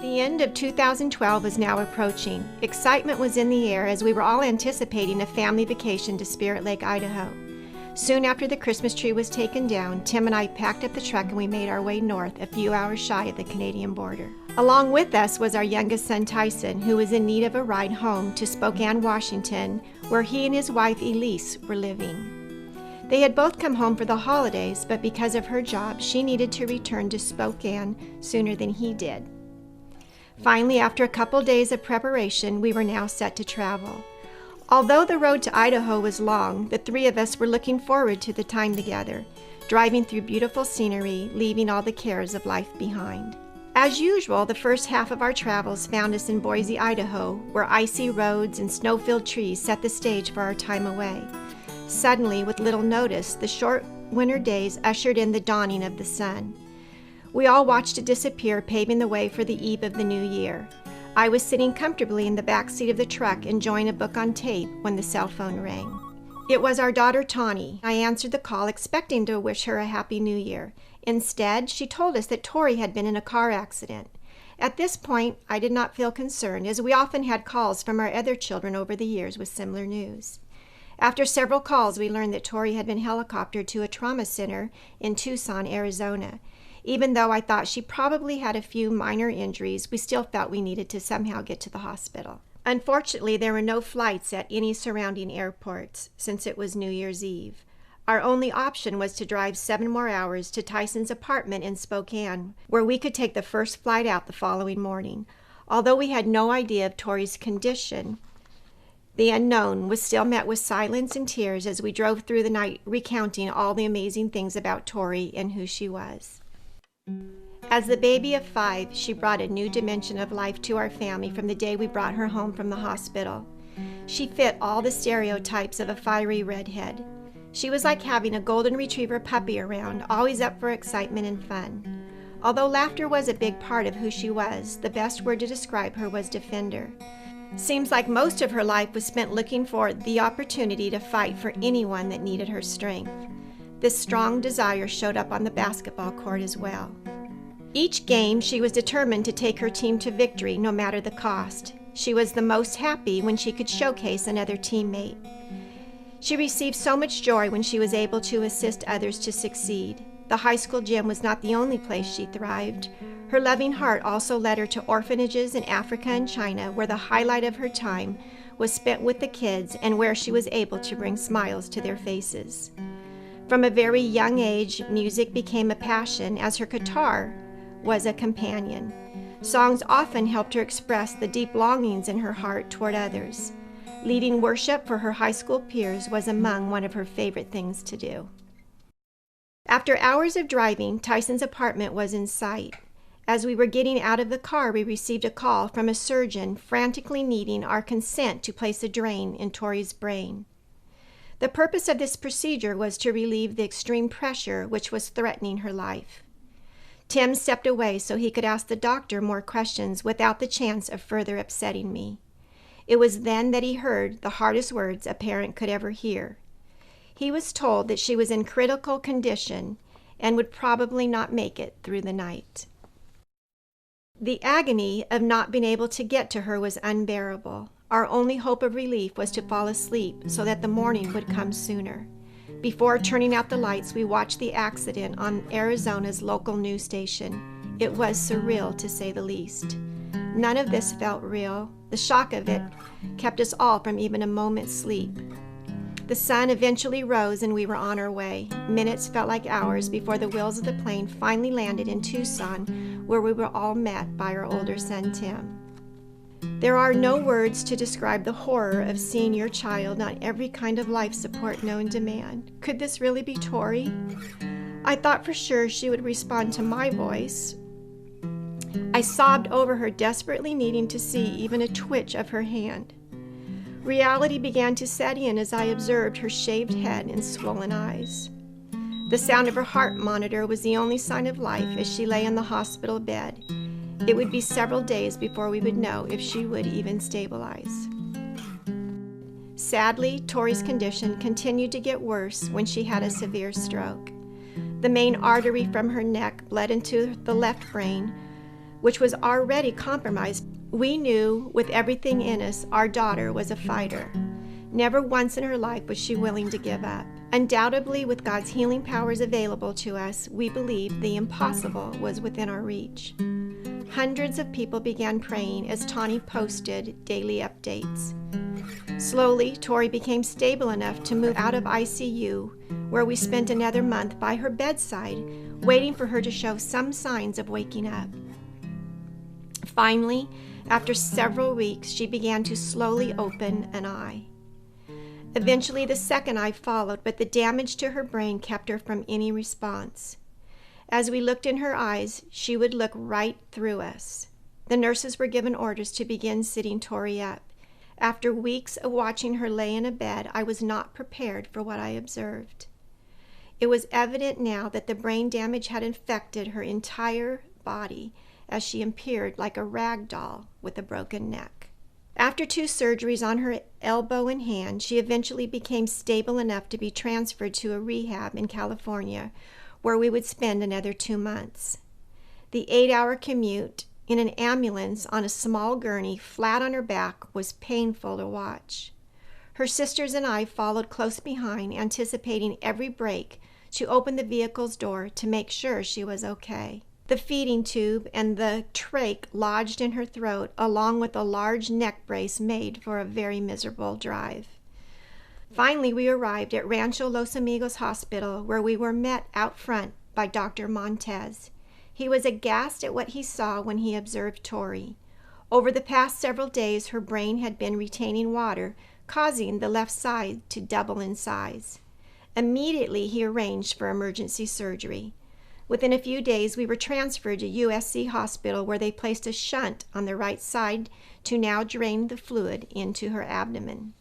The end of 2012 was now approaching. Excitement was in the air as we were all anticipating a family vacation to Spirit Lake, Idaho. Soon after the Christmas tree was taken down, Tim and I packed up the truck and we made our way north, a few hours shy of the Canadian border. Along with us was our youngest son, Tyson, who was in need of a ride home to Spokane, Washington, where he and his wife, Elise, were living. They had both come home for the holidays, but because of her job, she needed to return to Spokane sooner than he did. Finally, after a couple days of preparation, we were now set to travel. Although the road to Idaho was long, the three of us were looking forward to the time together, driving through beautiful scenery, leaving all the cares of life behind. As usual, the first half of our travels found us in Boise, Idaho, where icy roads and snow-filled trees set the stage for our time away. Suddenly, with little notice, the short winter days ushered in the dawning of the sun. We all watched it disappear, paving the way for the eve of the new year. I was sitting comfortably in the back seat of the truck, enjoying a book on tape, when the cell phone rang. It was our daughter, Tawny. I answered the call, expecting to wish her a happy new year. Instead, she told us that Tori had been in a car accident. At this point, I did not feel concerned, as we often had calls from our other children over the years with similar news. After several calls, we learned that Tori had been helicoptered to a trauma center in Tucson, Arizona. Even though I thought she probably had a few minor injuries, we still felt we needed to somehow get to the hospital. Unfortunately, there were no flights at any surrounding airports since it was New Year's Eve. Our only option was to drive 7 more hours to Tyson's apartment in Spokane, where we could take the first flight out the following morning. Although we had no idea of Tori's condition, the unknown was still met with silence and tears as we drove through the night recounting all the amazing things about Tori and who she was. As the baby of 5, she brought a new dimension of life to our family from the day we brought her home from the hospital. She fit all the stereotypes of a fiery redhead. She was like having a golden retriever puppy around, always up for excitement and fun. Although laughter was a big part of who she was, the best word to describe her was defender. Seems like most of her life was spent looking for the opportunity to fight for anyone that needed her strength. This strong desire showed up on the basketball court as well. Each game, she was determined to take her team to victory, no matter the cost. She was the most happy when she could showcase another teammate. She received so much joy when she was able to assist others to succeed. The high school gym was not the only place she thrived. Her loving heart also led her to orphanages in Africa and China, where the highlight of her time was spent with the kids and where she was able to bring smiles to their faces. From a very young age, music became a passion, as her guitar was a companion. Songs often helped her express the deep longings in her heart toward others. Leading worship for her high school peers was among one of her favorite things to do. After hours of driving, Tyson's apartment was in sight. As we were getting out of the car, we received a call from a surgeon frantically needing our consent to place a drain in Tori's brain. The purpose of this procedure was to relieve the extreme pressure which was threatening her life. Tim stepped away so he could ask the doctor more questions without the chance of further upsetting me. It was then that he heard the hardest words a parent could ever hear. He was told that she was in critical condition and would probably not make it through the night. The agony of not being able to get to her was unbearable. Our only hope of relief was to fall asleep so that the morning would come sooner. Before turning out the lights, we watched the accident on Arizona's local news station. It was surreal, to say the least. None of this felt real. The shock of it kept us all from even a moment's sleep. The sun eventually rose and we were on our way. Minutes felt like hours before the wheels of the plane finally landed in Tucson, where we were all met by our older son, Tim. There are no words to describe the horror of seeing your child on every kind of life support known to man. Could this really be Tori? I thought for sure she would respond to my voice. I sobbed over her, desperately needing to see even a twitch of her hand. Reality began to set in as I observed her shaved head and swollen eyes. The sound of her heart monitor was the only sign of life as she lay in the hospital bed. It would be several days before we would know if she would even stabilize. Sadly, Tori's condition continued to get worse when she had a severe stroke. The main artery from her neck bled into the left brain, which was already compromised. We knew with everything in us our daughter was a fighter. Never once in her life was she willing to give up. Undoubtedly, with God's healing powers available to us, we believed the impossible was within our reach. Hundreds of people began praying as Tawny posted daily updates. Slowly, Tori became stable enough to move out of ICU, where we spent another month by her bedside, waiting for her to show some signs of waking up. Finally, after several weeks, she began to slowly open an eye. Eventually, the second eye followed, but the damage to her brain kept her from any response. As we looked in her eyes, she would look right through us. The nurses were given orders to begin sitting Tori up. After weeks of watching her lay in a bed, I was not prepared for what I observed. It was evident now that the brain damage had infected her entire body, as she appeared like a rag doll with a broken neck. After 2 surgeries on her elbow and hand, she eventually became stable enough to be transferred to a rehab in California, where we would spend another 2 months. The 8-hour commute in an ambulance on a small gurney flat on her back was painful to watch. Her sisters and I followed close behind, anticipating every break to open the vehicle's door to make sure she was okay. The feeding tube and the trach lodged in her throat, along with a large neck brace, made for a very miserable drive. Finally, we arrived at Rancho Los Amigos Hospital, where we were met out front by Dr. Montez. He was aghast at what he saw when he observed Tori. Over the past several days, her brain had been retaining water, causing the left side to double in size. Immediately, he arranged for emergency surgery. Within a few days, we were transferred to USC Hospital, where they placed a shunt on the right side to now drain the fluid into her abdomen.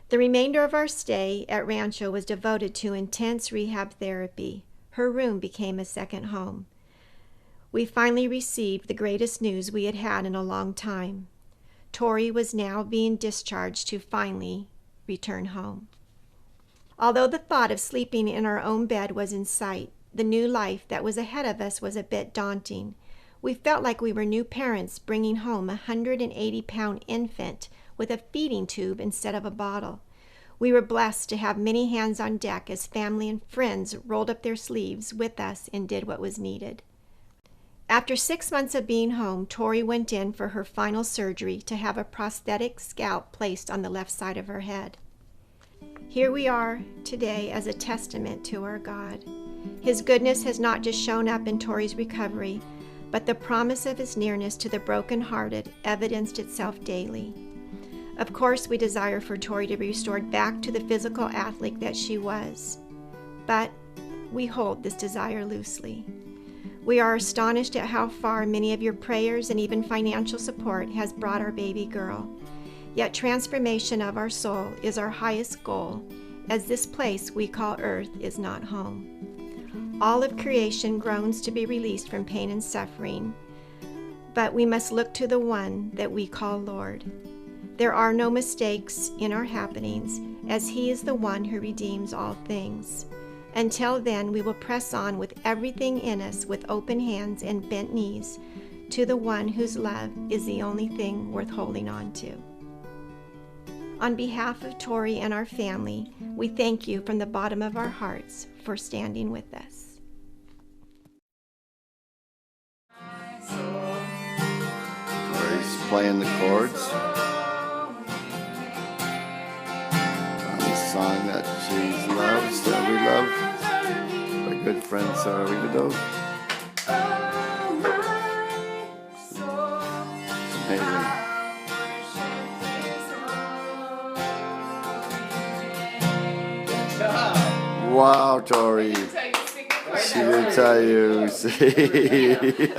The remainder of our stay at Rancho was devoted to intense rehab therapy. Her room became a second home. We finally received the greatest news we had had in a long time. Tori was now being discharged to finally return home. Although the thought of sleeping in our own bed was in sight, the new life that was ahead of us was a bit daunting. We felt like we were new parents bringing home a 180-pound infant with a feeding tube instead of a bottle. We were blessed to have many hands on deck as family and friends rolled up their sleeves with us and did what was needed. After 6 months of being home, Tori went in for her final surgery to have a prosthetic scalp placed on the left side of her head. Here we are today as a testament to our God. His goodness has not just shown up in Tori's recovery, but the promise of his nearness to the brokenhearted evidenced itself daily. Of course, we desire for Tori to be restored back to the physical athlete that she was, but we hold this desire loosely. We are astonished at how far many of your prayers and even financial support has brought our baby girl. Yet transformation of our soul is our highest goal, as this place we call earth is not home. All of creation groans to be released from pain and suffering, but we must look to the one that we call Lord. There are no mistakes in our happenings, as he is the one who redeems all things. Until then, we will press on with everything in us with open hands and bent knees to the one whose love is the only thing worth holding on to. On behalf of Tori and our family, we thank you from the bottom of our hearts for standing with us. Tori's playing the chords on the song that she loves, that we love. Our good friend Sarah Rivido. It's amazing. Wow, Tori. She didn't tell you. See?